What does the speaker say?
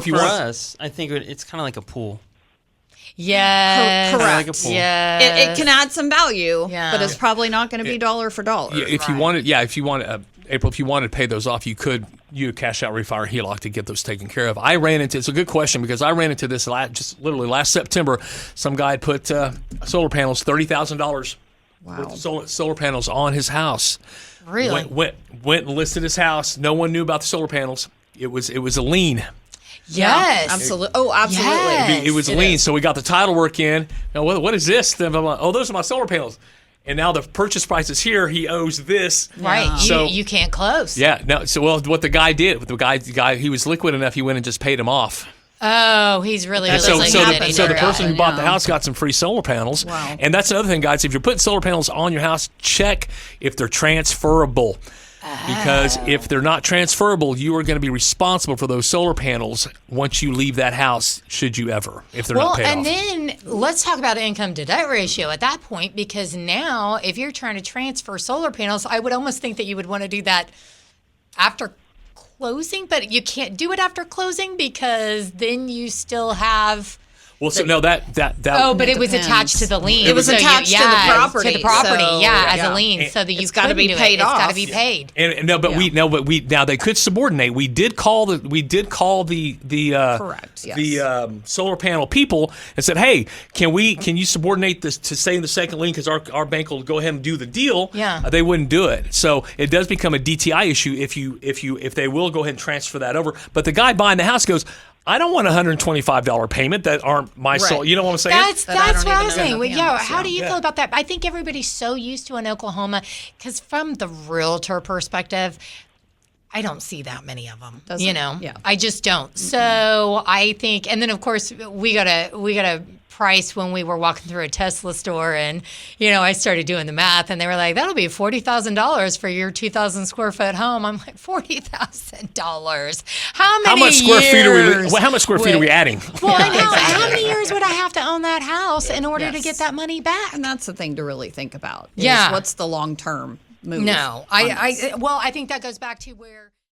For us, I think it's kind of like a pool. Yeah, correct. Like a pool. It can add some value, Yeah. but it's probably not going to be dollar for dollar. Yeah, if you wanted, April, if you wanted to pay those off, you could cash out refi or HELOC to get those taken care of. It's a good question because I ran into this just literally last September. Some guy had put solar panels, $30,000 worth of solar panels on his house. Really? Went and listed his house. No one knew about the solar panels. It was a lien. Yes. Absolutely. Oh, absolutely. Yes. It was a lien. So we got the title work in. Now, what is this? Then I'm like, oh, those are my solar panels. And now the purchase price is here. He owes this. Right. So you can't close. Yeah. No. So what the guy did, the guy, he was liquid enough. He went and just paid him off. Oh, he's really So happy. the person who bought the house got some free solar panels. Wow. And that's another thing, guys. If you're putting solar panels on your house, check if they're transferable. Because if they're not transferable, you are going to be responsible for those solar panels once you leave that house, should you ever, if they're not paid off. And then let's talk about income to debt ratio at that point, because now if you're trying to transfer solar panels, I would almost think that you would want to do that after closing, but you can't do it after closing because then you still have... Well, so no, that. Oh, but it was depends. attached to the lien. It was attached to the property. To the property, so, as a lien. So that it's got to be paid off. It's got to be paid. And now they could subordinate. We did call the Correct. Yes. the solar panel people and said, hey, can you subordinate this to stay in the second lien because our bank will go ahead and do the deal. Yeah. They wouldn't do it. So it does become a DTI issue if they will go ahead and transfer that over. But the guy buying the house goes, I don't want a $125 payment that aren't my soul. You know what I'm saying? That's what I was saying. even know Yeah, about how the do you feel about that? I think everybody's so used to in Oklahoma, because from the realtor perspective, I don't see that many of them. Yeah. I just don't. So I think, and then of course we got a price when we were walking through a Tesla store, and I started doing the math, and they were like, "That'll be $40,000 for your 2,000 square foot home." I'm like, $40,000. How much square feet are we adding? Well, and how many years would I have to own that house in order to get that money back? And that's the thing to really think about. Yeah. What's the long-term move? No, I think that goes back to where